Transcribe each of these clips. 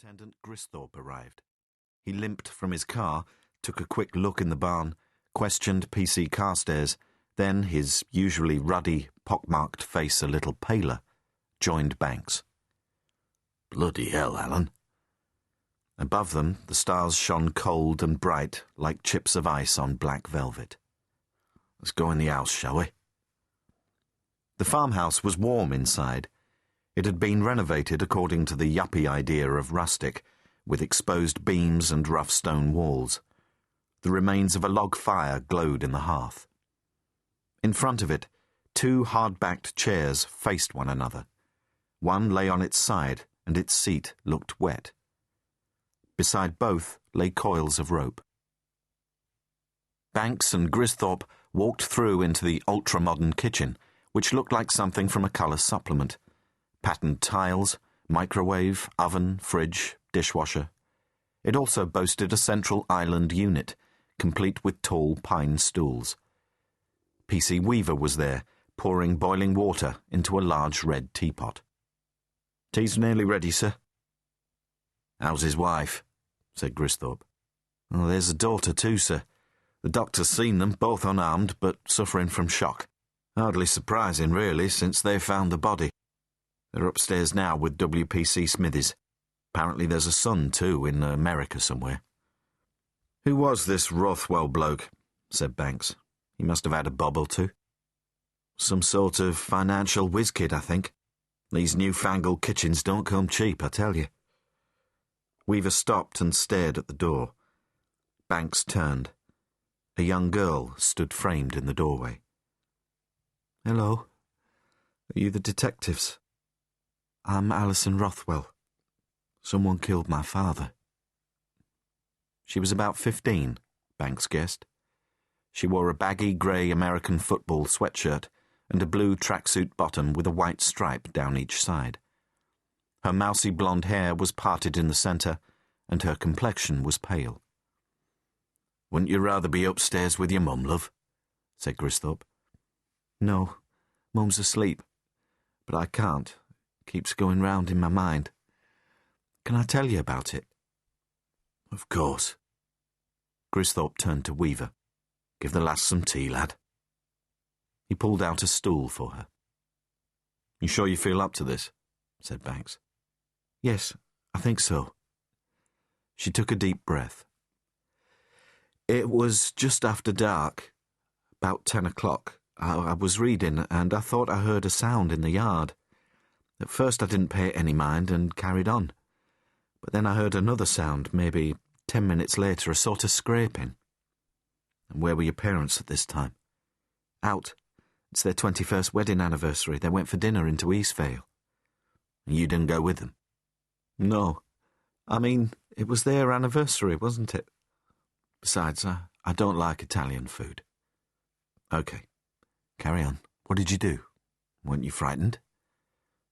Superintendent Gristhorpe arrived. He limped from his car, took a quick look in the barn, questioned P.C. Carstairs, then, his usually ruddy, pockmarked face a little paler, joined Banks. Bloody hell, Alan. Above them, the stars shone cold and bright, like chips of ice on black velvet. Let's go in the house, shall we? The farmhouse was warm inside. It had been renovated according to the yuppie idea of rustic, with exposed beams and rough stone walls. The remains of a log fire glowed in the hearth. In front of it, two hard-backed chairs faced one another. One lay on its side, and its seat looked wet. Beside both lay coils of rope. Banks and Gristhorpe walked through into the ultra-modern kitchen, which looked like something from a colour supplement. Patterned tiles, microwave, oven, fridge, dishwasher. It also boasted a central island unit, complete with tall pine stools. P.C. Weaver was there, pouring boiling water into a large red teapot. "Tea's nearly ready, sir." "How's his wife?" said Gristhorpe. "Oh, there's a daughter too, sir. The doctor's seen them, both unarmed, but suffering from shock. Hardly surprising, really, since they found the body. They're upstairs now with W.P.C. Smithies. Apparently there's a son, too, in America somewhere." "Who was this Rothwell bloke?" said Banks. "He must have had a bob or two." "Some sort of financial whiz-kid, I think. These newfangled kitchens don't come cheap, I tell you." Weaver stopped and stared at the door. Banks turned. A young girl stood framed in the doorway. "Hello. Are you the detectives? I'm Alison Rothwell. Someone killed my father." She was about 15, Banks guessed. She wore a baggy grey American football sweatshirt and a blue tracksuit bottom with a white stripe down each side. Her mousy blonde hair was parted in the centre, and her complexion was pale. "Wouldn't you rather be upstairs with your mum, love?" said Gristhorpe. "No, Mum's asleep. But I can't. It keeps going round in my mind. Can I tell you about it?" "Of course." Gristhorpe turned to Weaver. "Give the lass some tea, lad." He pulled out a stool for her. "You sure you feel up to this?" said Banks. "Yes, I think so." She took a deep breath. "It was just after dark, about 10 o'clock. I was reading, and I thought I heard a sound in the yard. At first I didn't pay it any mind and carried on. But then I heard another sound, maybe 10 minutes later, a sort of scraping." "And where were your parents at this time?" "Out. It's their 21st wedding anniversary. They went for dinner into Eastvale." "And you didn't go with them?" "No. I mean, it was their anniversary, wasn't it? Besides, I don't like Italian food." "OK. Carry on. What did you do? Weren't you frightened?"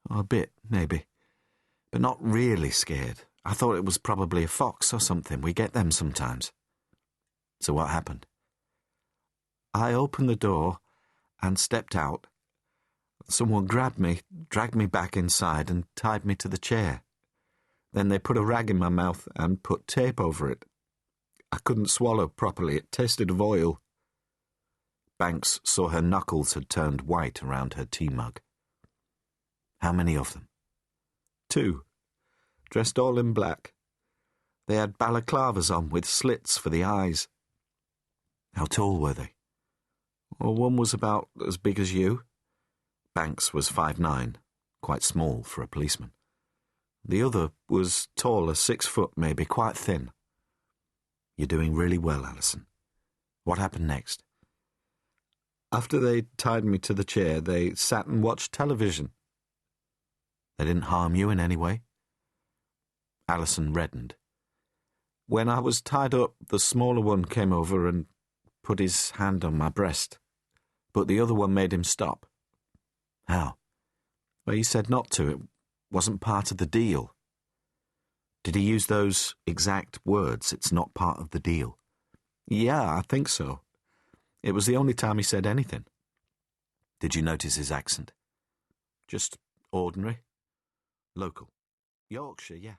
"Oh, a bit, maybe. But not really scared. I thought it was probably a fox or something. We get them sometimes." "So what happened?" "I opened the door and stepped out. Someone grabbed me, dragged me back inside and tied me to the chair. Then they put a rag in my mouth and put tape over it. I couldn't swallow properly. It tasted of oil." Banks saw her knuckles had turned white around her tea mug. "How many of them?" "2. Dressed all in black. They had balaclavas on with slits for the eyes." "How tall were they?" "Well, one was about as big as you." Banks was 5'9", quite small for a policeman. "The other was taller, 6 foot maybe, quite thin." "You're doing really well, Alison. What happened next?" "After they tied me to the chair, they sat and watched television." "They didn't harm you in any way?" Alison reddened. "When I was tied up, the smaller one came over and put his hand on my breast. But the other one made him stop." "How?" "Well, he said not to. It wasn't part of the deal." "Did he use those exact words, 'it's not part of the deal'?" "Yeah, I think so. It was the only time he said anything." "Did you notice his accent?" "Just ordinary. Local?" Yorkshire, yeah."